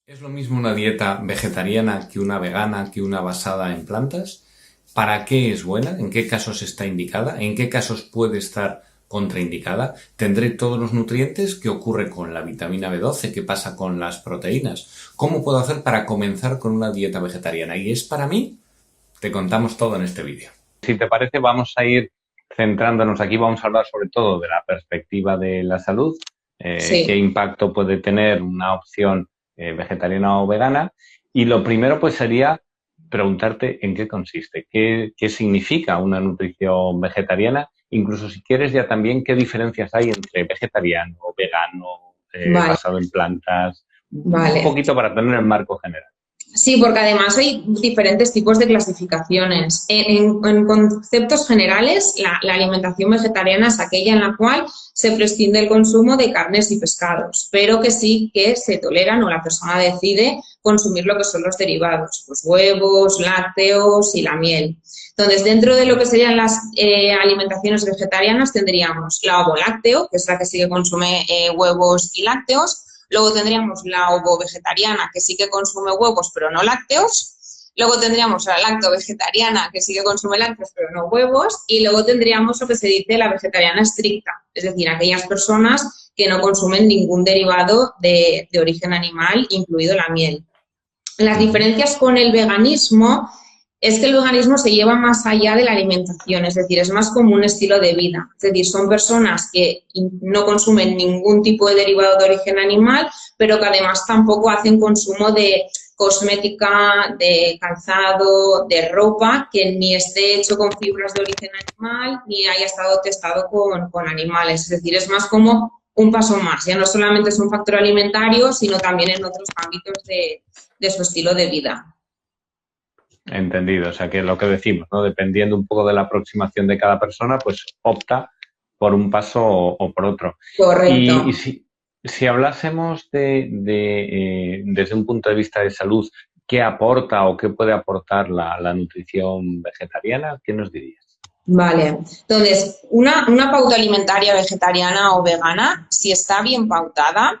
¿Es lo mismo una dieta vegetariana que una vegana, que una basada en plantas? ¿Para qué es buena? ¿En qué casos está indicada? ¿En qué casos puede estar contraindicada? ¿Tendré todos los nutrientes? ¿Qué ocurre con la vitamina B12? ¿Qué pasa con las proteínas? ¿Cómo puedo hacer para comenzar con una dieta vegetariana? ¿Y es para mí? Te contamos todo en este vídeo. Si te parece, vamos a ir centrándonos aquí, vamos a hablar sobre todo de la perspectiva de la salud, qué Sí, impacto puede tener una opción vegetariana o vegana. Y lo primero pues sería preguntarte en qué consiste, qué significa una nutrición vegetariana, incluso si quieres ya también qué diferencias hay entre vegetariano, vegano, vale, basado en plantas, un vale. poquito para tener el marco general. Sí, porque además hay diferentes tipos de clasificaciones. En conceptos generales, la alimentación vegetariana es aquella en la cual se prescinde el consumo de carnes y pescados, pero que sí que se toleran o la persona decide consumir lo que son los derivados, pues huevos, lácteos y la miel. Entonces, dentro de lo que serían las alimentaciones vegetarianas tendríamos la ovo-lácteo, que es la que sí que consume huevos y lácteos. Luego tendríamos la ovo-vegetariana, que sí que consume huevos, pero no lácteos. Luego tendríamos la lacto-vegetariana, que sí que consume lácteos, pero no huevos. Y luego tendríamos lo que se dice la vegetariana estricta, es decir, aquellas personas que no consumen ningún derivado de origen animal, incluido la miel. Las Ujú. diferencias con el veganismo es que el veganismo se lleva más allá de la alimentación, es decir, es más como un estilo de vida. Es decir, son personas que no consumen ningún tipo de derivado de origen animal, pero que además tampoco hacen consumo de cosmética, de calzado, de ropa, que ni esté hecho con fibras de origen animal, ni haya estado testado con animales. Es decir, es más como un paso más. Ya no solamente es un factor alimentario, sino también en otros ámbitos de su estilo de vida. Entendido, o sea que lo que decimos, ¿no? Dependiendo un poco de la aproximación de cada persona, pues opta por un paso o por otro. Correcto. Y si hablásemos desde un punto de vista de salud, ¿qué aporta o qué puede aportar la nutrición vegetariana? ¿Qué nos dirías? Vale. Entonces, una pauta alimentaria vegetariana o vegana, si está bien pautada,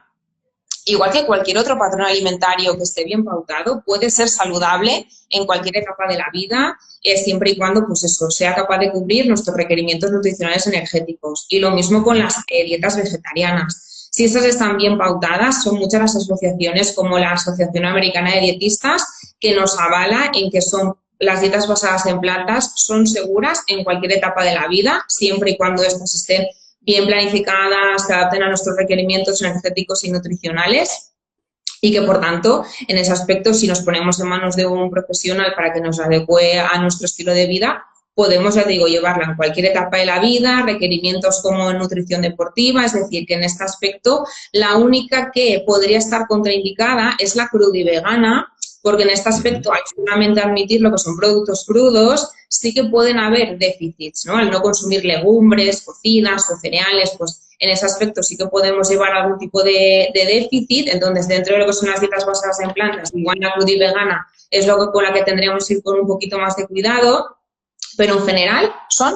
igual que cualquier otro patrón alimentario que esté bien pautado, puede ser saludable en cualquier etapa de la vida, siempre y cuando pues eso, sea capaz de cubrir nuestros requerimientos nutricionales energéticos. Y lo mismo con las dietas vegetarianas. Si estas están bien pautadas, son muchas las asociaciones como la Asociación Americana de Dietistas que nos avala en que son las dietas basadas en plantas son seguras en cualquier etapa de la vida, siempre y cuando estas estén bien planificadas, que adapten a nuestros requerimientos energéticos y nutricionales y que, por tanto, en ese aspecto, si nos ponemos en manos de un profesional para que nos adecue a nuestro estilo de vida, podemos, ya te digo, llevarla en cualquier etapa de la vida, requerimientos como en nutrición deportiva, es decir, que en este aspecto la única que podría estar contraindicada es la crudivegana, porque en este Ujú. aspecto hay solamente admitir lo que son productos crudos, sí que pueden haber déficits, ¿no? Al no consumir legumbres, cocidas o cereales, pues en ese aspecto sí que podemos llevar algún tipo de déficit, entonces dentro de lo que son las dietas basadas en plantas, igual la crudivegana es lo que, con la que tendríamos que ir con un poquito más de cuidado, pero en general son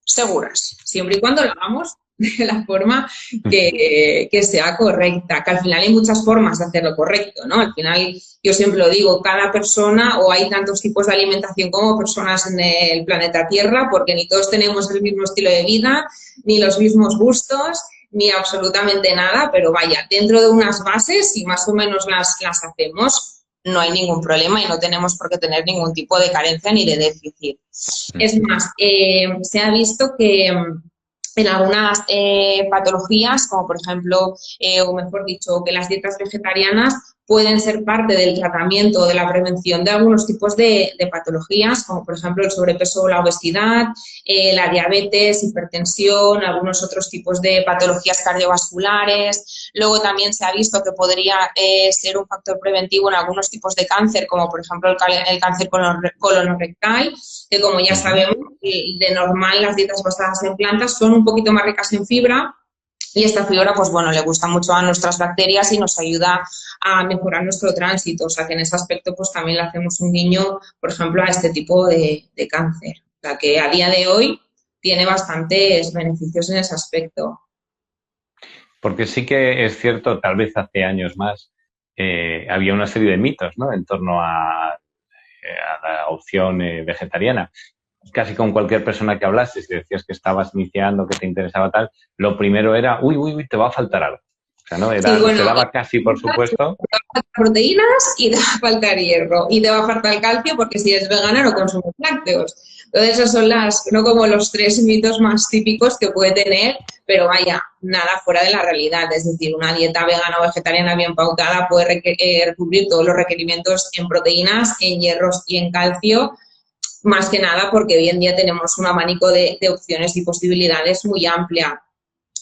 seguras, siempre y cuando lo hagamos de la forma que sea correcta, que al final hay muchas formas de hacerlo correcto, ¿no? Al final, yo siempre lo digo, cada persona, o hay tantos tipos de alimentación como personas en el planeta Tierra, porque ni todos tenemos el mismo estilo de vida, ni los mismos gustos, ni absolutamente nada, pero vaya, dentro de unas bases, si más o menos las hacemos, no hay ningún problema y no tenemos por qué tener ningún tipo de carencia ni de déficit. Es más, se ha visto que en algunas patologías, como por ejemplo, o mejor dicho, que las dietas vegetarianas pueden ser parte del tratamiento, de la prevención de algunos tipos de patologías, como por ejemplo el sobrepeso o la obesidad, la diabetes, hipertensión, algunos otros tipos de patologías cardiovasculares. Luego también se ha visto que podría ser un factor preventivo en algunos tipos de cáncer, como por ejemplo el cáncer colorectal, que como ya Ujú. sabemos, de normal las dietas basadas en plantas son un poquito más ricas en fibra y esta fibra, pues bueno, le gusta mucho a nuestras bacterias y nos ayuda a mejorar nuestro tránsito. O sea que en ese aspecto, pues también le hacemos un guiño, por ejemplo, a este tipo de cáncer. O sea que a día de hoy tiene bastantes beneficios en ese aspecto. Porque sí que es cierto, tal vez hace años más, había una serie de mitos, ¿no? En torno a la opción vegetariana. Casi con cualquier persona que hablases, si decías que estabas iniciando, que te interesaba tal, lo primero era, uy, uy, uy, te va a faltar algo. O sea, ¿no? Sí, Se bueno, daba casi por supuesto. te va a faltar proteínas y te va a faltar hierro y te va a faltar calcio porque si eres vegana no consumes lácteos. Entonces, esos son no como los tres mitos más típicos que puede tener, pero vaya, nada fuera de la realidad. Es decir, una dieta vegana o vegetariana bien pautada puede cubrir todos los requerimientos en proteínas, en hierros y en calcio, más que nada porque hoy en día tenemos un abanico de opciones y posibilidades muy amplia.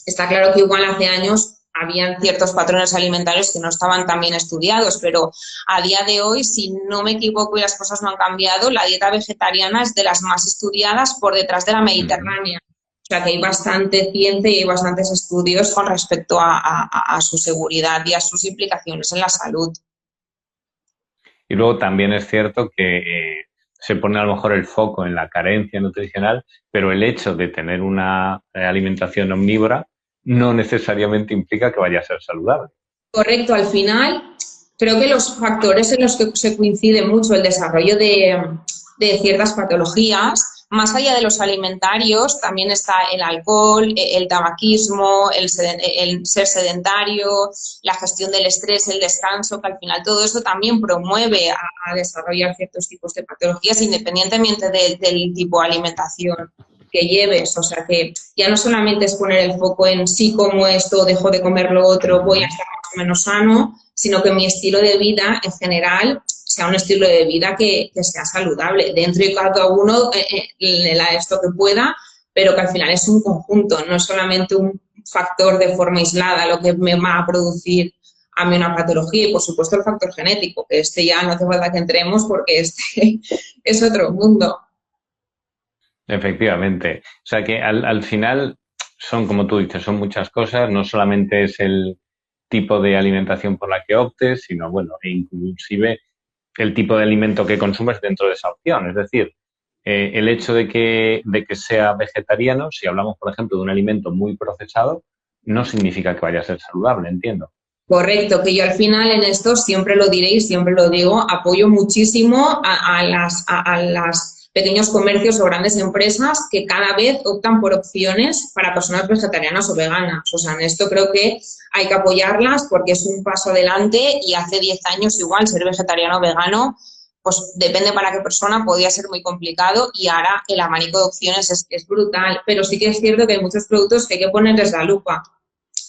Está claro que igual hace años habían ciertos patrones alimentarios que no estaban tan bien estudiados, pero a día de hoy, si no me equivoco y las cosas no han cambiado, la dieta vegetariana es de las más estudiadas por detrás de la mediterránea. O sea que hay bastante ciencia y hay bastantes estudios con respecto a su seguridad y a sus implicaciones en la salud. Y luego también es cierto que se pone a lo mejor el foco en la carencia nutricional, pero el hecho de tener una alimentación omnívora no necesariamente implica que vaya a ser saludable. Correcto, al final creo que los factores en los que se coincide mucho el desarrollo de ciertas patologías, más allá de los alimentarios, también está el alcohol, el tabaquismo, el ser sedentario, la gestión del estrés, el descanso, que al final todo eso también promueve a desarrollar ciertos tipos de patologías independientemente del tipo de alimentación que lleves, o sea que ya no solamente es poner el foco en sí como esto, dejo de comer lo otro, voy a estar más o menos sano, sino que mi estilo de vida en general sea un estilo de vida que sea saludable, dentro de cada uno esto que pueda, pero que al final es un conjunto, no es solamente un factor de forma aislada lo que me va a producir a mí una patología y por supuesto el factor genético, que este ya no hace falta que entremos porque este es otro mundo. Efectivamente. O sea que al final son, como tú dices, son muchas cosas. No solamente es el tipo de alimentación por la que optes, sino, bueno, e inclusive el tipo de alimento que consumes dentro de esa opción. Es decir, el hecho de que sea vegetariano, si hablamos, por ejemplo, de un alimento muy procesado, no significa que vaya a ser saludable, entiendo. Correcto, que yo al final en esto siempre lo diré y siempre lo digo, apoyo muchísimo a las pequeños comercios o grandes empresas que cada vez optan por opciones para personas vegetarianas o veganas. O sea, en esto creo que hay que apoyarlas porque es un paso adelante y hace 10 años igual ser vegetariano o vegano, pues depende para qué persona, podía ser muy complicado y ahora el abanico de opciones es brutal. Pero sí que es cierto que hay muchos productos que hay que ponerles la lupa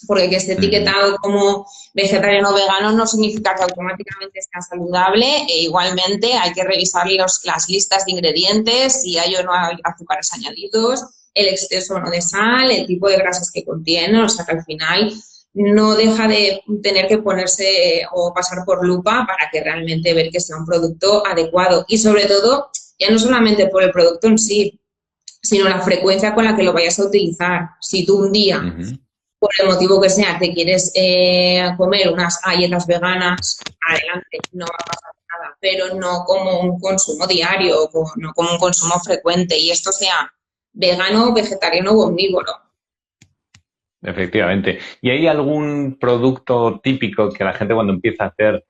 porque que esté etiquetado como vegetariano o vegano no significa que automáticamente sea saludable e igualmente hay que revisar las listas de ingredientes, si hay o no hay azúcares añadidos, el exceso o no de sal, el tipo de grasas que contiene, o sea que al final no deja de tener que ponerse o pasar por lupa para que realmente ver que sea un producto adecuado y sobre todo ya no solamente por el producto en sí, sino la frecuencia con la que lo vayas a utilizar. Si tú un día por el motivo que sea, te quieres comer unas galletas veganas, adelante, no va a pasar nada, pero no como un consumo diario, no como un consumo frecuente, y esto sea vegano, vegetariano o omnívoro. Efectivamente. ¿Y hay algún producto típico que la gente cuando empieza a hacer,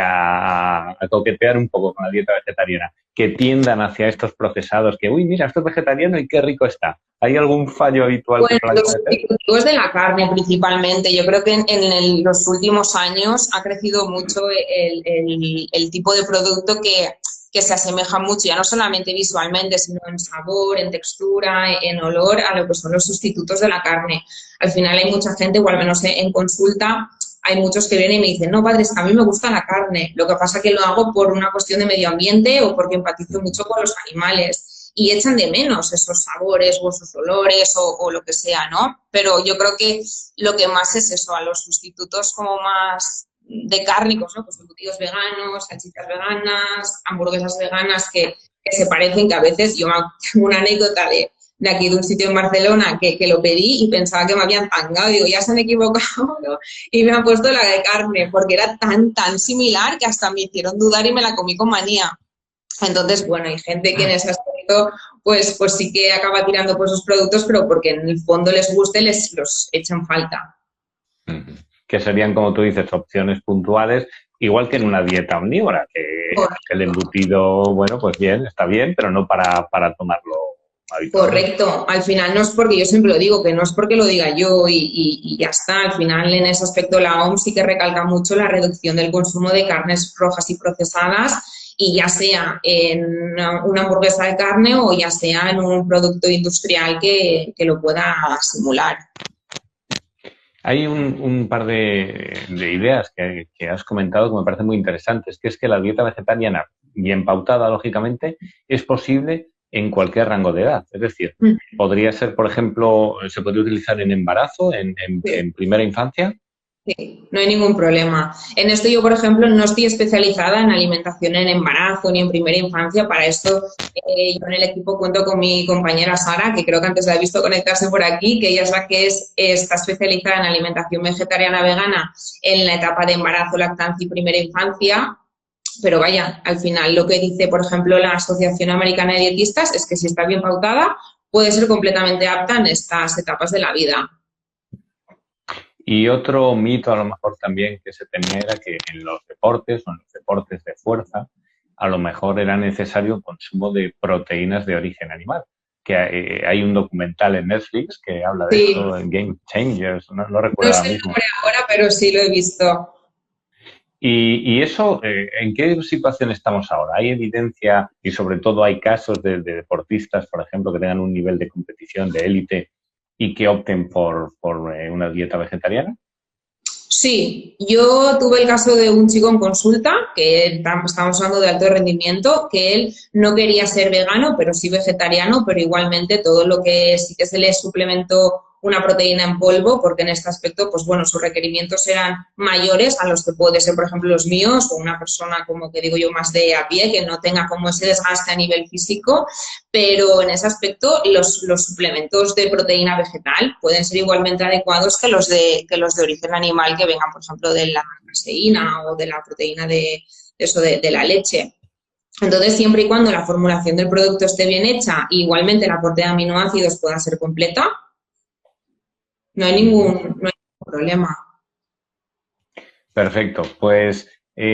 a coquetear un poco con la dieta vegetariana, que tiendan hacia estos procesados, que, uy, mira, esto es vegetariano y qué rico está? ¿Hay algún fallo habitual que Bueno, suelen los cometer? sustitutivos de la carne principalmente. Yo creo que en los últimos años ha crecido mucho el tipo de producto que se asemeja mucho, ya no solamente visualmente, sino en sabor, en textura, en olor, a lo que son los sustitutos de la carne. Al final hay mucha gente, o al menos en consulta, hay muchos que vienen y me dicen, no, padre, es que a mí me gusta la carne. Lo que pasa es que lo hago por una cuestión de medio ambiente o porque empatizo mucho con los animales y echan de menos esos sabores o esos olores o lo que sea, ¿no? Pero yo creo que lo que más es eso, a los sustitutos como más de cárnicos, ¿no? Pues embutidos veganos, salchichas veganas, hamburguesas veganas que se parecen, que a veces yo tengo una anécdota de aquí de un sitio en Barcelona que lo pedí y pensaba que me habían tangado, digo, ya se han equivocado, ¿no? Y me han puesto la de carne porque era tan similar que hasta me hicieron dudar y me la comí con manía. Entonces, bueno, hay gente que en ese aspecto pues sí que acaba tirando por esos productos, pero porque en el fondo les guste, les los echan falta. Que serían, como tú dices, opciones puntuales, igual que en una dieta omnívora, que el embutido, bueno, pues bien, está bien, pero no para tomarlo habitualmente. Correcto, al final no es porque, yo siempre lo digo, que no es porque lo diga yo y ya está, al final en ese aspecto la OMS sí que recalca mucho la reducción del consumo de carnes rojas y procesadas, y ya sea en una hamburguesa de carne o ya sea en un producto industrial que lo pueda simular. Hay un par de ideas que has comentado que me parecen muy interesantes, que es que la dieta vegetariana, bien pautada, lógicamente, es posible en cualquier rango de edad. Es decir, podría ser, por ejemplo, se podría utilizar en embarazo, en primera infancia. Sí, no hay ningún problema. En esto yo, por ejemplo, no estoy especializada en alimentación en embarazo ni en primera infancia. Para esto, yo en el equipo cuento con mi compañera Sara, que creo que antes la he visto conectarse por aquí, que ella es la que está especializada en alimentación vegetariana vegana en la etapa de embarazo, lactancia y primera infancia. Pero vaya, al final lo que dice, por ejemplo, la Asociación Americana de Dietistas es que si está bien pautada, puede ser completamente apta en estas etapas de la vida. Y otro mito a lo mejor también que se tenía era que en los deportes o en los deportes de fuerza a lo mejor era necesario el consumo de proteínas de origen animal. Que hay un documental en Netflix que habla de Sí, esto, en Game Changers, no no recuerdo ahora sé el mismo. nombre ahora, pero sí lo he visto. Y eso, ¿en qué situación estamos ahora? ¿Hay evidencia y sobre todo hay casos de deportistas, por ejemplo, que tengan un nivel de competición de élite y que opten por una dieta vegetariana? Sí, yo tuve el caso de un chico en consulta, que estamos hablando de alto rendimiento, que él no quería ser vegano, pero sí vegetariano, pero igualmente todo lo que sí que se le suplementó una proteína en polvo, porque en este aspecto, pues bueno, sus requerimientos eran mayores a los que puede ser, por ejemplo, los míos, o una persona, como que digo yo, más de a pie, que no tenga como ese desgaste a nivel físico, pero en ese aspecto los suplementos de proteína vegetal pueden ser igualmente adecuados que los de origen animal, que vengan, por ejemplo, de la caseína o de la proteína de la leche. Entonces, siempre y cuando la formulación del producto esté bien hecha, e igualmente el aporte de aminoácidos pueda ser completa, no hay ningún problema. Perfecto, pues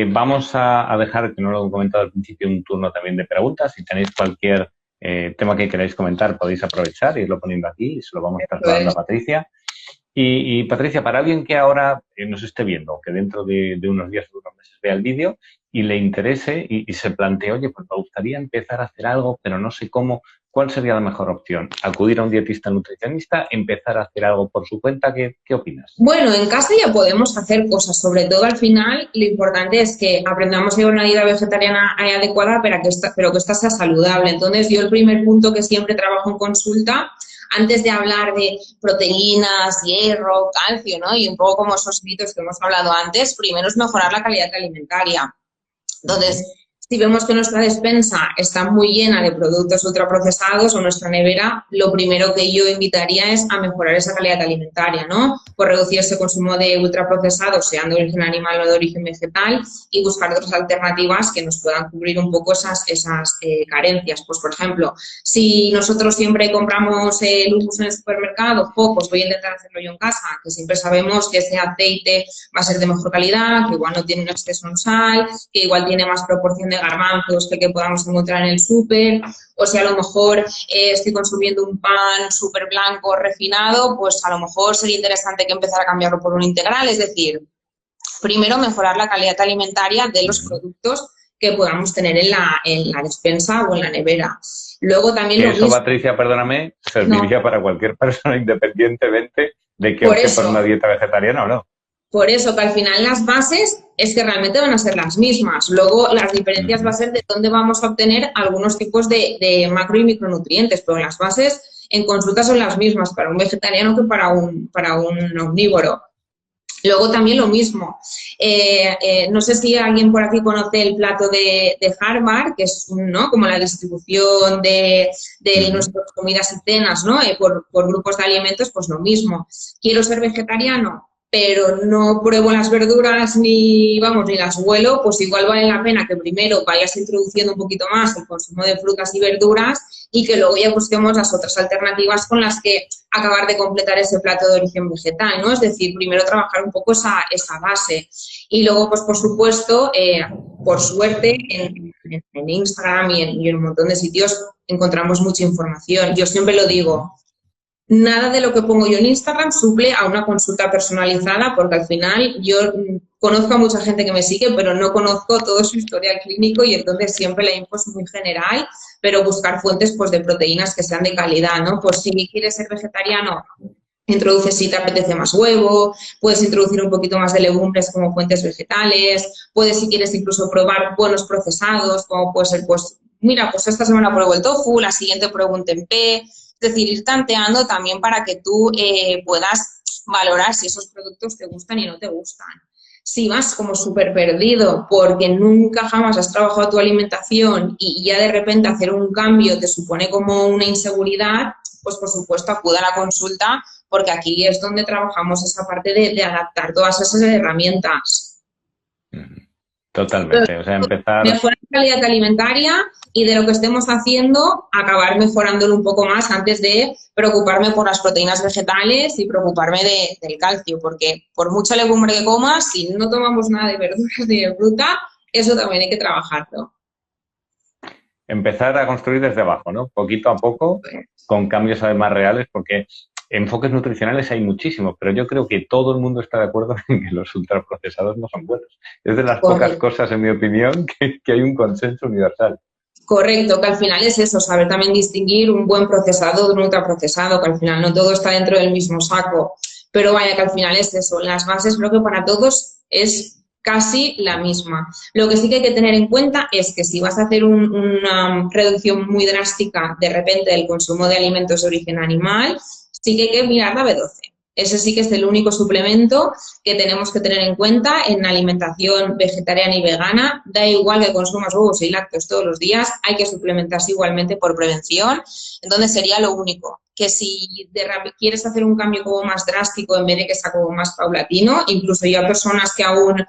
vamos a dejar, que no lo he comentado al principio, un turno también de preguntas. Si tenéis cualquier tema que queráis comentar, podéis aprovechar y irlo poniendo aquí y se lo vamos trasladando a Pues, Patricia. Y Patricia, para alguien que ahora nos esté viendo, que dentro de unos días o unos meses vea el vídeo y le interese y se plantee, oye, pues me gustaría empezar a hacer algo, pero no sé cómo, ¿cuál sería la mejor opción? ¿Acudir a un dietista nutricionista? ¿Empezar a hacer algo por su cuenta? ¿Qué opinas? bueno, en casa ya podemos hacer cosas, sobre todo al final lo importante es que aprendamos a llevar una dieta vegetariana adecuada pero que esta sea saludable. Entonces, yo el primer punto que siempre trabajo en consulta, antes de hablar de proteínas, hierro, calcio, ¿no? Y un poco como esos mitos que hemos hablado antes, primero es mejorar la calidad alimentaria. Entonces, si vemos que nuestra despensa está muy llena de productos ultraprocesados o nuestra nevera, lo primero que yo invitaría es a mejorar esa calidad alimentaria, ¿no? Por reducir ese consumo de ultraprocesados, sean de origen animal o de origen vegetal, y buscar otras alternativas que nos puedan cubrir un poco esas carencias. Pues, por ejemplo, si nosotros siempre compramos hummus en el supermercado, pues voy a intentar hacerlo yo en casa, que siempre sabemos que ese aceite va a ser de mejor calidad, que igual no tiene un exceso en sal, que igual tiene más proporción de garbanzos que podamos encontrar en el súper, o si a lo mejor estoy consumiendo un pan súper blanco refinado, pues a lo mejor sería interesante que empezara a cambiarlo por un integral. Es decir, primero mejorar la calidad alimentaria de los productos que podamos tener en la despensa o en la nevera. Luego también Que lo eso, mismo, Patricia, perdóname, no, serviría para cualquier persona independientemente de que por opte por una eso, dieta vegetariana o no. Por eso que al final las bases es que realmente van a ser las mismas. Luego las diferencias va a ser de dónde vamos a obtener algunos tipos de macro y micronutrientes, pero las bases en consulta son las mismas para un vegetariano que para un omnívoro. Luego también lo mismo. No sé si alguien por aquí conoce el plato de Harvard, que es ¿no? como la distribución de nuestras comidas y cenas, ¿no? Por grupos de alimentos, pues lo mismo. ¿Quiero ser vegetariano? pero no pruebo las verduras ni, vamos, ni las huelo, pues igual vale la pena que primero vayas introduciendo un poquito más el consumo de frutas y verduras y que luego ya busquemos las otras alternativas con las que acabar de completar ese plato de origen vegetal, ¿no? Es decir, primero trabajar un poco esa base. Y luego, pues por supuesto, por suerte, en Instagram y en un montón de sitios encontramos mucha información. Yo siempre lo digo, nada de lo que pongo yo en Instagram suple a una consulta personalizada, porque al final yo conozco a mucha gente que me sigue, pero no conozco todo su historial clínico y entonces siempre la info es muy general, pero buscar fuentes pues de proteínas que sean de calidad, ¿no? Pues si quieres ser vegetariano, introduces si te apetece más huevo, puedes introducir un poquito más de legumbres como fuentes vegetales, puedes si quieres incluso probar buenos procesados, como puede ser pues, mira, pues esta semana pruebo el tofu, la siguiente pruebo un tempeh. Es decir, ir tanteando también para que tú puedas valorar si esos productos te gustan y no te gustan. Si vas como súper perdido porque nunca jamás has trabajado tu alimentación y ya de repente hacer un cambio te supone como una inseguridad, pues por supuesto acuda a la consulta porque aquí es donde trabajamos esa parte de adaptar todas esas herramientas. Totalmente, o sea, empezar... Mejorar la calidad alimentaria y de lo que estemos haciendo, acabar mejorándolo un poco más antes de preocuparme por las proteínas vegetales y preocuparme del calcio, porque por mucha legumbre que comas, si no tomamos nada de verduras ni de fruta, eso también hay que trabajarlo. Empezar a construir desde abajo, ¿no? Poquito a poco, con cambios además reales, porque enfoques nutricionales hay muchísimos, pero yo creo que todo el mundo está de acuerdo en que los ultraprocesados no son buenos. Es de las pocas cosas, en mi opinión, que hay un consenso universal. Correcto, que al final es eso, saber también distinguir un buen procesado de un ultraprocesado, que al final no todo está dentro del mismo saco, pero vaya que al final es eso, las bases creo que para todos es casi la misma. Lo que sí que hay que tener en cuenta es que si vas a hacer una reducción muy drástica de repente del consumo de alimentos de origen animal, sí que hay que mirar la B12. Ese sí que es el único suplemento que tenemos que tener en cuenta en alimentación vegetariana y vegana. Da igual que consumas huevos y lácteos todos los días, hay que suplementarse igualmente por prevención. Entonces sería lo único, que si quieres hacer un cambio como más drástico en vez de que sea como más paulatino, incluso yo a personas que aún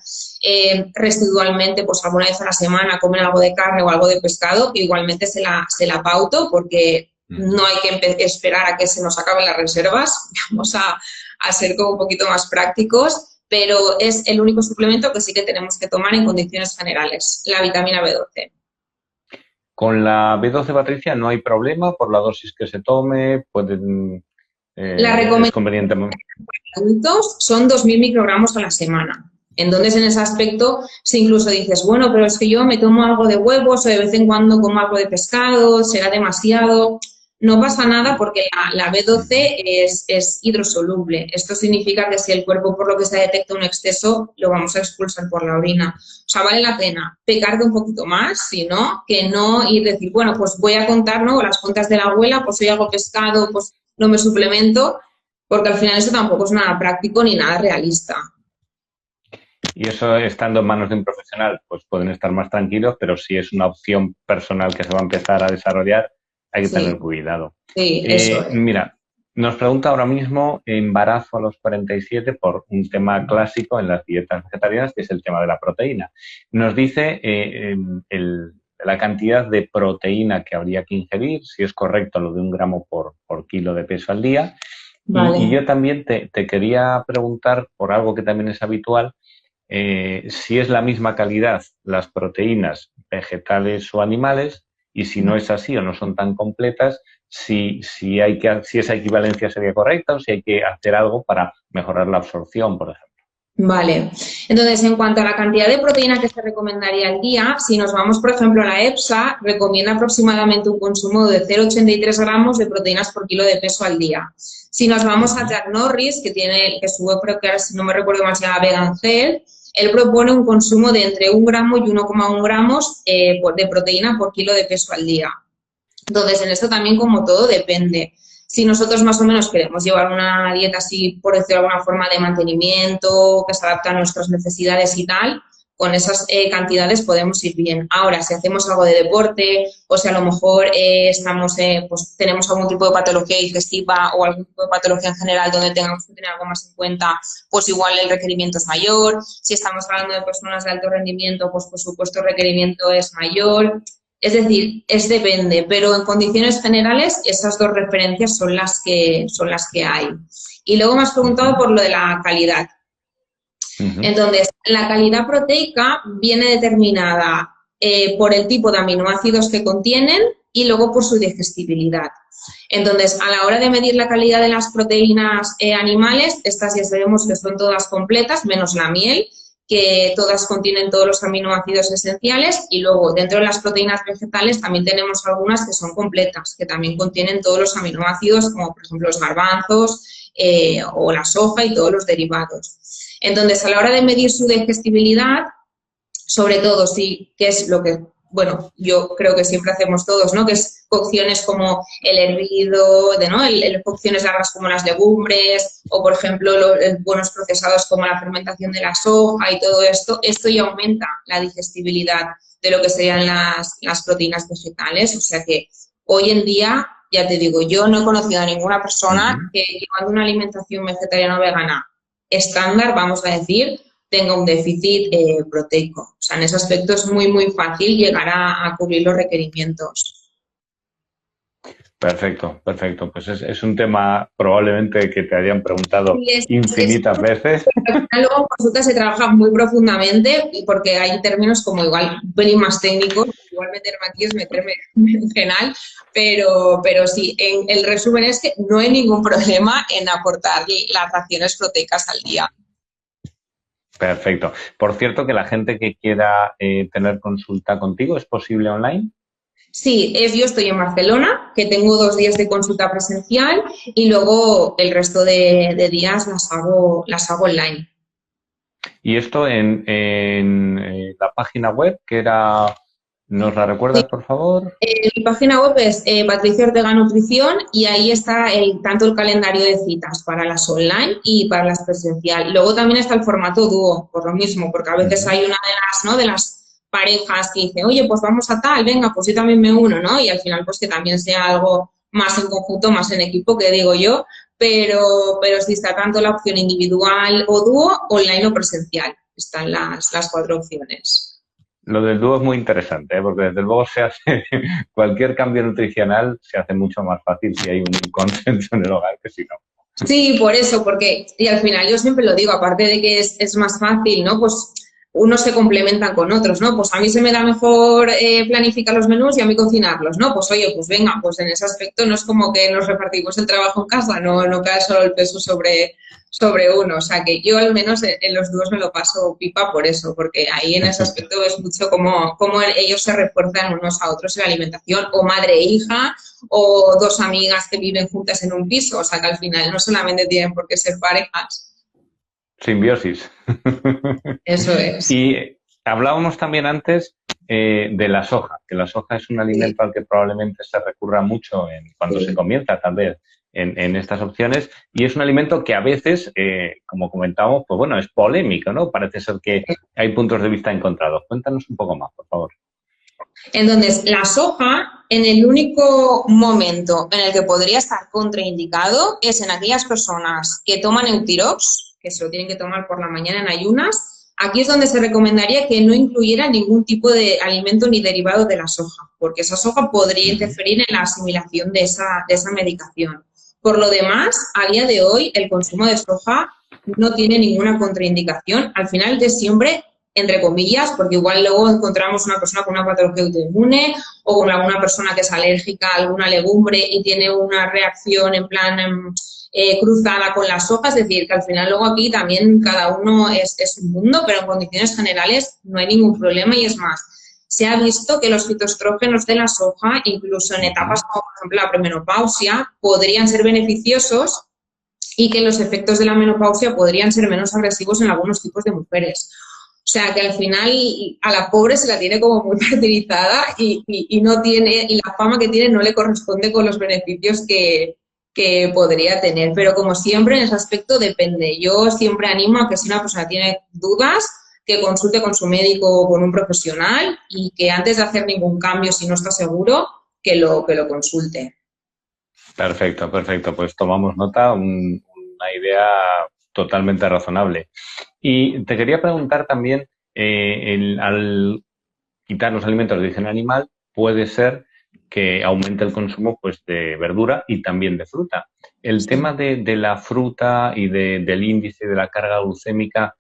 residualmente, pues alguna vez a la semana comen algo de carne o algo de pescado, igualmente se la pauto porque no hay que esperar a que se nos acaben las reservas, vamos a ser como un poquito más prácticos, pero es el único suplemento que sí que tenemos que tomar en condiciones generales, la vitamina B12. Con la B12, Patricia, no hay problema por la dosis que se tome, pueden... la recomendación es conveniente. para adultos son 2.000 microgramos a la semana. Entonces, en ese aspecto, si incluso dices, bueno, pero es que yo me tomo algo de huevos o de vez en cuando como algo de pescado, será demasiado... No pasa nada porque la B12 es hidrosoluble. Esto significa que si el cuerpo por lo que se detecta un exceso, lo vamos a expulsar por la orina. O sea, vale la pena pecarte un poquito más, si no, que no y decir, bueno, pues voy a contar, ¿no? Las cuentas de la abuela, pues hoy hago pescado, pues no me suplemento, porque al final eso tampoco es nada práctico ni nada realista. Y eso, estando en manos de un profesional, pues pueden estar más tranquilos, pero si es una opción personal que se va a empezar a desarrollar, hay que tener cuidado. Sí, eso es. Mira, nos pregunta ahora mismo embarazo a los 47 por un tema clásico en las dietas vegetarianas, que es el tema de la proteína. Nos dice la cantidad de proteína que habría que ingerir, si es correcto lo de 1 gramo por kilo de peso al día. Vale. Y yo también te quería preguntar por algo que también es habitual, si es la misma calidad las proteínas vegetales o animales, y si no es así o no son tan completas, si esa equivalencia sería correcta o si hay que hacer algo para mejorar la absorción, por ejemplo. Vale. Entonces, en cuanto a la cantidad de proteína que se recomendaría al día, si nos vamos, por ejemplo, a la EFSA, recomienda aproximadamente un consumo de 0,83 gramos de proteínas por kilo de peso al día. Si nos vamos a Jack Norris, que su web, creo que ahora, si no me recuerdo mal, se llama Vegan Health, él propone un consumo de entre 1 gramo y 1,1 gramos de proteína por kilo de peso al día. Entonces, en esto también, como todo, depende. Si nosotros más o menos queremos llevar una dieta así, por decirlo de alguna forma, de mantenimiento, que se adapta a nuestras necesidades y tal, con esas cantidades podemos ir bien. Ahora, si hacemos algo de deporte o si a lo mejor pues tenemos algún tipo de patología digestiva o algún tipo de patología en general donde tengamos que tener algo más en cuenta, pues igual el requerimiento es mayor. Si estamos hablando de personas de alto rendimiento, pues por supuesto el requerimiento es mayor. Es decir, depende, pero en condiciones generales esas dos referencias son las que hay. Y luego me has preguntado por lo de la calidad. Entonces, la calidad proteica viene determinada por el tipo de aminoácidos que contienen y luego por su digestibilidad. Entonces, a la hora de medir la calidad de las proteínas animales, estas ya sabemos que son todas completas, menos la miel, que todas contienen todos los aminoácidos esenciales, y luego dentro de las proteínas vegetales también tenemos algunas que son completas, que también contienen todos los aminoácidos, como por ejemplo los garbanzos o la soja y todos los derivados. Entonces, a la hora de medir su digestibilidad, sobre todo, sí, que es lo que, bueno, yo creo que siempre hacemos todos, ¿no? Que es cocciones como el hervido, ¿no? Cocciones largas como las legumbres, o por ejemplo, buenos procesados como la fermentación de la soja y todo esto. Esto ya aumenta la digestibilidad de lo que serían las proteínas vegetales. O sea que hoy en día, ya te digo, yo no he conocido a ninguna persona que llevando una alimentación vegetariana o vegana estándar, vamos a decir, tenga un déficit proteico. O sea, en ese aspecto es muy, muy fácil llegar a cubrir los requerimientos. Perfecto, perfecto. Pues es un tema probablemente que te hayan preguntado infinitas veces. Luego en consulta se trabaja muy profundamente y porque hay términos como igual un pelín más técnicos, igual meterme aquí es meterme en general, pero sí, el resumen es que no hay ningún problema en aportar las raciones proteicas al día. Perfecto. Por cierto, que la gente que quiera tener consulta contigo, ¿es posible online? Sí, yo estoy en Barcelona, que tengo 2 días de consulta presencial y luego el resto de días las hago online. Y esto en la página web, que era, ¿nos la recuerdas, por favor? Mi página web es Patricia Ortega Nutrición y ahí está tanto el calendario de citas para las online y para las presencial. Luego también está el formato dúo, por lo mismo, porque a veces hay una de las parejas que dice, oye, pues vamos a tal, venga, pues yo también me uno, ¿no? Y al final, pues que también sea algo más en conjunto, más en equipo, que digo yo, pero sí está tanto la opción individual o dúo, online o presencial. Están las 4 opciones. Lo del dúo es muy interesante, porque desde luego se hace cualquier cambio nutricional se hace mucho más fácil si hay un consenso en el hogar que si no. Sí, por eso, porque, y al final yo siempre lo digo, aparte de que es más fácil, ¿no? Pues unos se complementan con otros, ¿no? Pues a mí se me da mejor planificar los menús y a mí cocinarlos, ¿no? Pues oye, pues venga, pues en ese aspecto no es como que nos repartimos el trabajo en casa, no cae solo el peso sobre uno. O sea que yo al menos en los dúos me lo paso pipa por eso, porque ahí en ese aspecto es mucho como ellos se refuerzan unos a otros en la alimentación, o madre e hija, o 2 amigas que viven juntas en un piso. O sea que al final no solamente tienen por qué ser parejas. Simbiosis. Eso es. Y hablábamos también antes de la soja, que la soja es un alimento al que probablemente se recurra mucho cuando se comienza también en estas opciones, y es un alimento que a veces, como comentábamos, pues bueno, es polémico, ¿no? Parece ser que hay puntos de vista encontrados. Cuéntanos un poco más, por favor. Entonces, la soja, en el único momento en el que podría estar contraindicado es en aquellas personas que toman Eutirox, que se lo tienen que tomar por la mañana en ayunas. Aquí es donde se recomendaría que no incluyera ningún tipo de alimento ni derivado de la soja, porque esa soja podría interferir en la asimilación de esa medicación. Por lo demás, a día de hoy, el consumo de soja no tiene ninguna contraindicación. Al final de siempre, entre comillas, porque igual luego encontramos una persona con una patología autoinmune o con alguna persona que es alérgica a alguna legumbre y tiene una reacción en plan cruzada con las sojas, es decir, que al final luego aquí también cada uno es un mundo, pero en condiciones generales no hay ningún problema y es más, se ha visto que los fitoestrógenos de la soja, incluso en etapas como por ejemplo la premenopausia, podrían ser beneficiosos y que los efectos de la menopausia podrían ser menos agresivos en algunos tipos de mujeres. O sea, que al final a la pobre se la tiene como muy martirizada y no tiene, y la fama que tiene no le corresponde con los beneficios que podría tener. Pero como siempre, en ese aspecto depende. Yo siempre animo a que si una persona tiene dudas, que consulte con su médico o con un profesional y que antes de hacer ningún cambio, si no está seguro, que lo consulte. Perfecto, perfecto. Pues tomamos nota, una idea totalmente razonable. Y te quería preguntar también, al quitar los alimentos de origen animal, puede ser que aumente el consumo pues, de verdura y también de fruta. El tema de la fruta y del índice de la carga glucémica,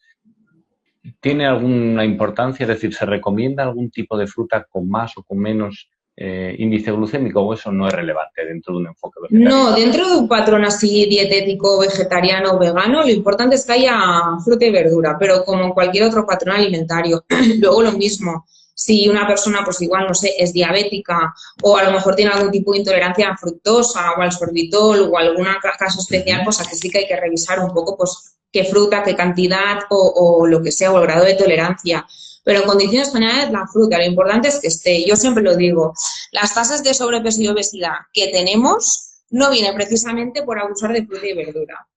¿tiene alguna importancia? Es decir, ¿se recomienda algún tipo de fruta con más o con menos índice glucémico o eso no es relevante dentro de un enfoque vegetariano? No, dentro de un patrón así dietético, vegetariano o vegano, lo importante es que haya fruta y verdura, pero como en cualquier otro patrón alimentario. Luego lo mismo, si una persona pues igual, no sé, es diabética o a lo mejor tiene algún tipo de intolerancia a la fructosa o al sorbitol o algún caso especial, pues aquí sí que hay que revisar un poco pues qué fruta, qué cantidad o lo que sea o el grado de tolerancia. Pero en condiciones generales la fruta, lo importante es que esté, yo siempre lo digo, las tasas de sobrepeso y obesidad que tenemos no vienen precisamente por abusar de fruta y verdura.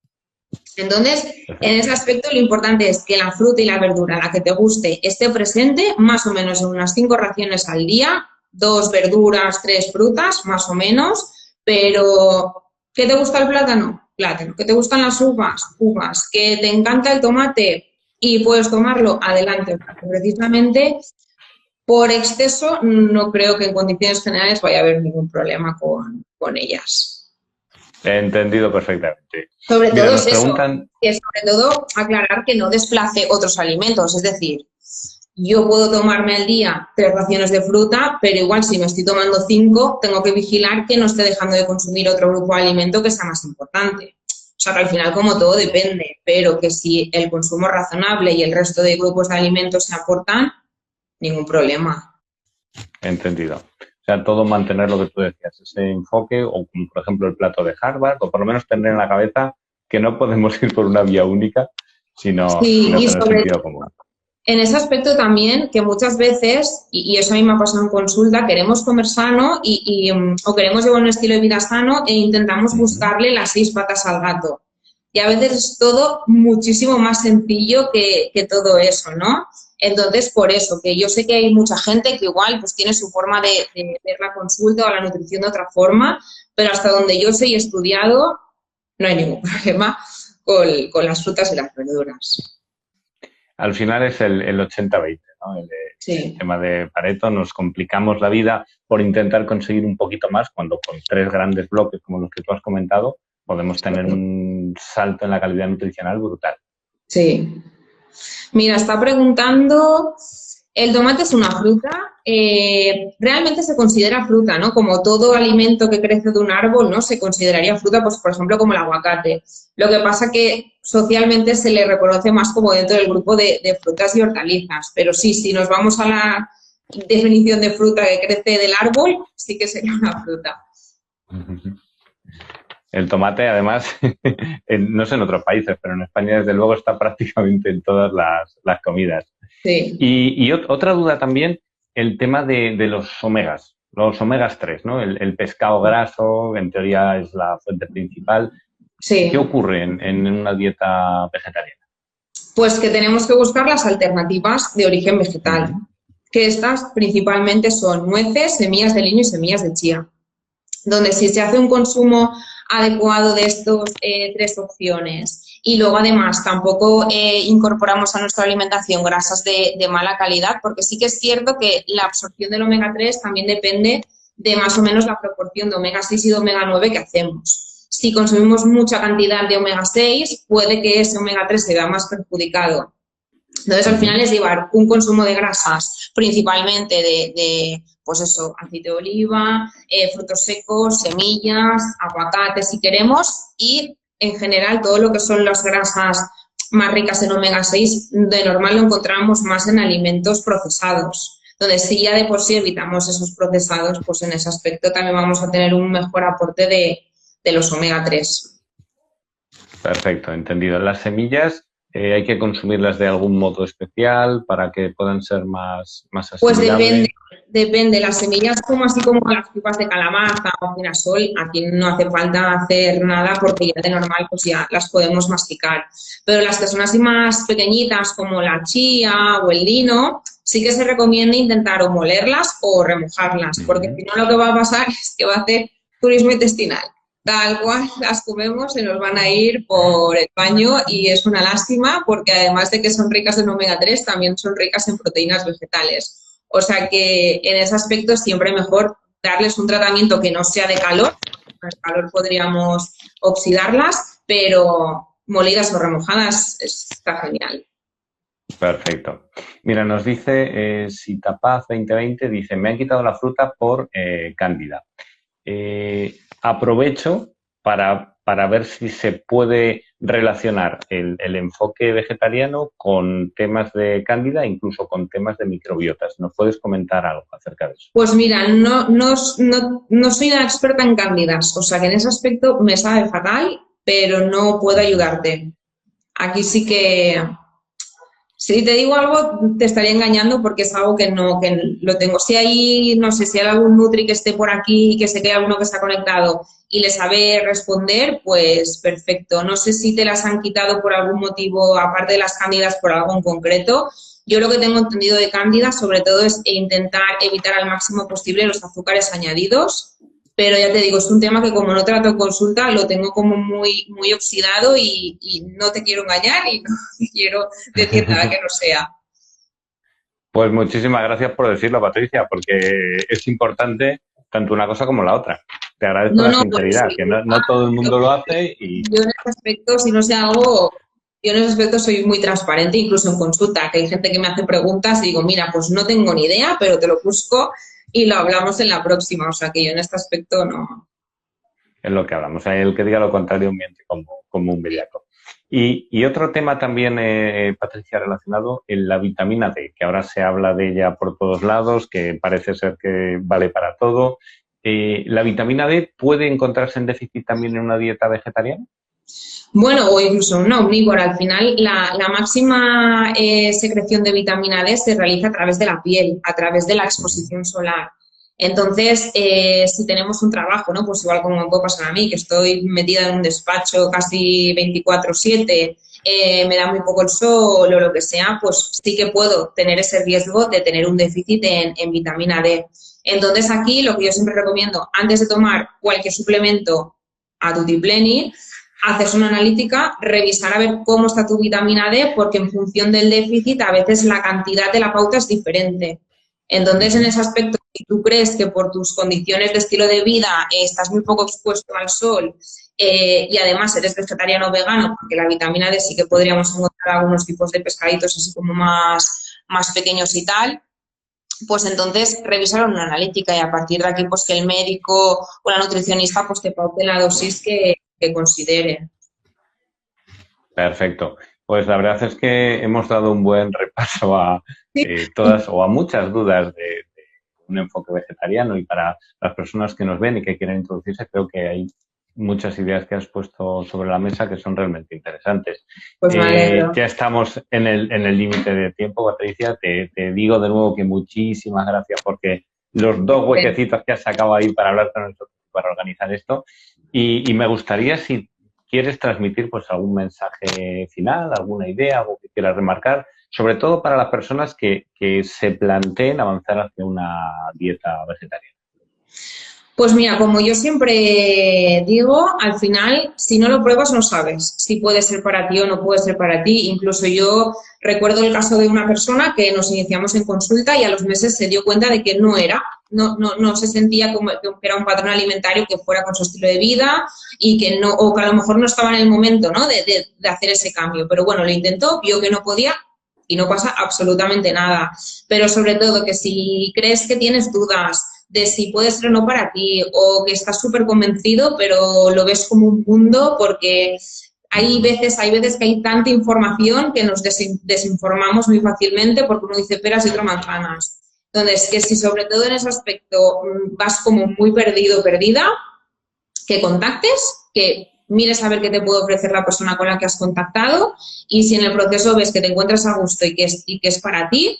Entonces, en ese aspecto lo importante es que la fruta y la verdura, la que te guste, esté presente más o menos en unas 5 raciones al día, 2 verduras, 3 frutas, más o menos, pero ¿qué te gusta el plátano? Plátano. ¿Qué te gustan las uvas? Uvas. ¿Que te encanta el tomate y puedes tomarlo? Adelante. Precisamente por exceso no creo que en condiciones generales vaya a haber ningún problema con ellas. He entendido perfectamente. Sobre Mira, todo nos es eso, preguntan... que sobre todo aclarar que no desplace otros alimentos, es decir, yo puedo tomarme al día 3 raciones de fruta, pero igual si me estoy tomando 5, tengo que vigilar que no esté dejando de consumir otro grupo de alimento que sea más importante. O sea que al final como todo depende, pero que si el consumo es razonable y el resto de grupos de alimentos se aportan, ningún problema. Entendido. O sea, todo mantener lo que tú decías, ese enfoque, o como por ejemplo el plato de Harvard, o por lo menos tener en la cabeza que no podemos ir por una vía única, sino Sí, y tener sobre sentido común. en ese aspecto también, que muchas veces, y eso a mí me ha pasado en consulta, queremos comer sano o queremos llevar un estilo de vida sano e intentamos buscarle las 6 patas al gato. Y a veces es todo muchísimo más sencillo que todo eso, ¿no? Entonces, por eso, que yo sé que hay mucha gente que igual pues tiene su forma de ver la consulta o la nutrición de otra forma, pero hasta donde yo sé y he estudiado, no hay ningún problema con las frutas y las verduras. Al final es el 80-20, ¿no? El tema de Pareto, nos complicamos la vida por intentar conseguir un poquito más cuando con 3 grandes bloques como los que tú has comentado podemos tener un salto en la calidad nutricional brutal. Sí. Mira, está preguntando, ¿el tomate es una fruta? Realmente se considera fruta, ¿no? Como todo alimento que crece de un árbol, ¿no? Se consideraría fruta, pues por ejemplo, como el aguacate. Lo que pasa que socialmente se le reconoce más como dentro del grupo de frutas y hortalizas. Pero sí, si nos vamos a la definición de fruta que crece del árbol, sí que sería una fruta. El tomate, además, no sé en otros países, pero en España, desde luego, está prácticamente en todas las comidas. Sí. Y otra duda también, el tema de los omegas 3, ¿no? El pescado graso, en teoría es la fuente principal. Sí. ¿Qué ocurre en una dieta vegetariana? Pues que tenemos que buscar las alternativas de origen vegetal, que estas principalmente son nueces, semillas de lino y semillas de chía, donde si se hace un consumo adecuado de estos 3 opciones y luego además tampoco incorporamos a nuestra alimentación grasas de mala calidad, porque sí que es cierto que la absorción del omega 3 también depende de más o menos la proporción de omega 6 y de omega 9 que hacemos. Si consumimos mucha cantidad de omega 6, puede que ese omega 3 se vea más perjudicado. Entonces, al final es llevar un consumo de grasas, principalmente pues eso, aceite de oliva, frutos secos, semillas, aguacate si queremos, y en general todo lo que son las grasas más ricas en omega 6, de normal lo encontramos más en alimentos procesados. Entonces, si ya de por sí evitamos esos procesados, pues en ese aspecto también vamos a tener un mejor aporte de los omega 3. Perfecto, entendido. Las semillas, ¿Hay que consumirlas de algún modo especial para que puedan ser más Pues asimilables? depende. Las semillas así como las pipas de calabaza o girasol, aquí no hace falta hacer nada porque ya de normal pues ya las podemos masticar. Pero las que son así más pequeñitas como la chía o el lino, sí que se recomienda intentar o molerlas o remojarlas, porque si no lo que va a pasar es que va a hacer turismo intestinal. Tal cual las comemos, se nos van a ir por el baño y es una lástima porque además de que son ricas en omega 3, también son ricas en proteínas vegetales. O sea que en ese aspecto siempre mejor darles un tratamiento que no sea de calor. Con el calor podríamos oxidarlas, pero molidas o remojadas está genial. Perfecto. Mira, nos dice Sitapaz 2020, dice, me han quitado la fruta por cándida. Aprovecho para ver si se puede relacionar el enfoque vegetariano con temas de cándida, incluso con temas de microbiotas. ¿Nos puedes comentar algo acerca de eso? Pues mira, no soy una experta en cándidas, o sea que en ese aspecto me sabe fatal, pero no puedo ayudarte. Aquí sí que, si te digo algo, te estaría engañando porque es algo que lo tengo. Si hay, no sé, si hay algún nutri que esté por aquí, que sé que hay alguno que está conectado y le sabe responder, pues perfecto. No sé si te las han quitado por algún motivo, aparte de las cándidas, por algo en concreto. Yo lo que tengo entendido de cándida, sobre todo, es intentar evitar al máximo posible los azúcares añadidos. Pero ya te digo, es un tema que como no trato consulta, lo tengo como muy, muy oxidado y no te quiero engañar y no quiero decir nada que no sea. Pues muchísimas gracias por decirlo, Patricia, porque es importante tanto una cosa como la otra. Te agradezco No, la no, pues sinceridad, sí. que no todo el mundo lo hace y Yo en ese aspecto, si no sé algo, yo en ese aspecto soy muy transparente, incluso en consulta, que hay gente que me hace preguntas y digo, mira, pues no tengo ni idea, pero te lo busco y lo hablamos en la próxima. O sea que yo en este aspecto no. es lo que hablamos. El que diga lo contrario miente como un bellaco. Y otro tema también, Patricia, relacionado en la vitamina D, que ahora se habla de ella por todos lados, que parece ser que vale para todo. ¿La vitamina D puede encontrarse en déficit también en una dieta vegetariana? Bueno, o incluso una omnívora. Al final, la máxima secreción de vitamina D se realiza a través de la piel, a través de la exposición solar. Entonces, si tenemos un trabajo, ¿no? Pues igual como me puede pasar a mí, que estoy metida en un despacho casi 24/7, me da muy poco el sol o lo que sea, pues sí que puedo tener ese riesgo de tener un déficit en vitamina D. Entonces, aquí lo que yo siempre recomiendo, antes de tomar cualquier suplemento a tutipleni, haces una analítica, revisar a ver cómo está tu vitamina D, porque en función del déficit a veces la cantidad de la pauta es diferente. Entonces, en ese aspecto, si tú crees que por tus condiciones de estilo de vida estás muy poco expuesto al sol y además eres vegetariano o vegano, porque la vitamina D sí que podríamos encontrar algunos tipos de pescaditos así como más pequeños y tal, pues entonces revisar una analítica y a partir de aquí pues que el médico o la nutricionista pues te paute la dosis que considere. Perfecto. Pues la verdad es que hemos dado un buen repaso a todas o a muchas dudas de un enfoque vegetariano y para las personas que nos ven y que quieren introducirse, creo que hay muchas ideas que has puesto sobre la mesa que son realmente interesantes. Pues me alegro. Ya estamos en el límite de tiempo, Patricia. Te digo de nuevo que muchísimas gracias porque los dos huequecitos que has sacado ahí para hablar con nosotros, para organizar esto. Y me gustaría, si quieres transmitir pues algún mensaje final, alguna idea, algo que quieras remarcar, sobre todo para las personas que se planteen avanzar hacia una dieta vegetariana. Pues mira, como yo siempre digo, al final, si no lo pruebas, no sabes si puede ser para ti o no puede ser para ti. Incluso yo recuerdo el caso de una persona que nos iniciamos en consulta y a los meses se dio cuenta de que no se sentía como que era un patrón alimentario que fuera con su estilo de vida y que no, o que a lo mejor no estaba en el momento, ¿no? de hacer ese cambio. Pero bueno, lo intentó, vio que no podía y no pasa absolutamente nada. Pero sobre todo que si crees que tienes dudas de si puede ser o no para ti, o que estás súper convencido, pero lo ves como un mundo, porque hay veces que hay tanta información que nos desinformamos muy fácilmente porque uno dice peras y otro manzanas. Entonces, que si sobre todo en ese aspecto vas como muy perdido, perdida, que contactes, que mires a ver qué te puede ofrecer la persona con la que has contactado y si en el proceso ves que te encuentras a gusto y que es para ti,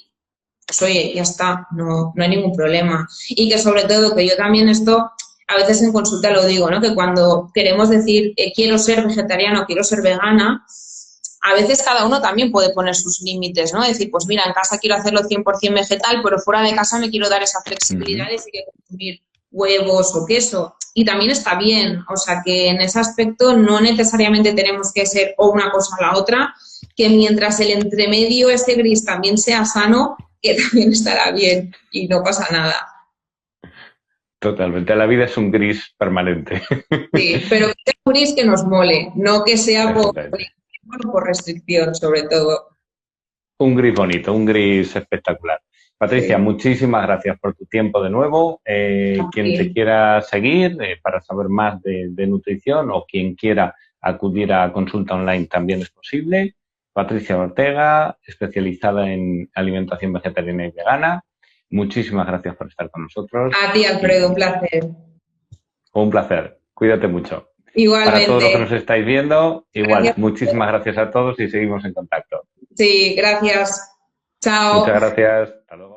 pues oye, ya está, no hay ningún problema. Y que sobre todo, que yo también esto, a veces en consulta lo digo, ¿no? Que cuando queremos decir quiero ser vegetariano, quiero ser vegana, a veces cada uno también puede poner sus límites, ¿no? Decir, pues mira, en casa quiero hacerlo 100% vegetal, pero fuera de casa me quiero dar esa flexibilidad y sí que consumir huevos o queso. Y también está bien, o sea que en ese aspecto no necesariamente tenemos que ser o una cosa o la otra, que mientras el entremedio, ese gris, también sea sano, que también estará bien y no pasa nada. Totalmente. La vida es un gris permanente. Sí, pero que sea un gris que nos mole, no que sea por restricción, sobre todo. Un gris bonito, un gris espectacular. Patricia, Sí. muchísimas gracias por tu tiempo de nuevo. Quien te quiera seguir para saber más de nutrición o quien quiera acudir a consulta online también es posible. Patricia Ortega, especializada en alimentación vegetariana y vegana. Muchísimas gracias por estar con nosotros. A ti, Alfredo, un placer. Un placer. Cuídate mucho. Igualmente. Para todos los que nos estáis viendo, igual, Gracias. muchísimas gracias a todos y seguimos en contacto. Sí, gracias. Chao. Muchas gracias. Hasta luego.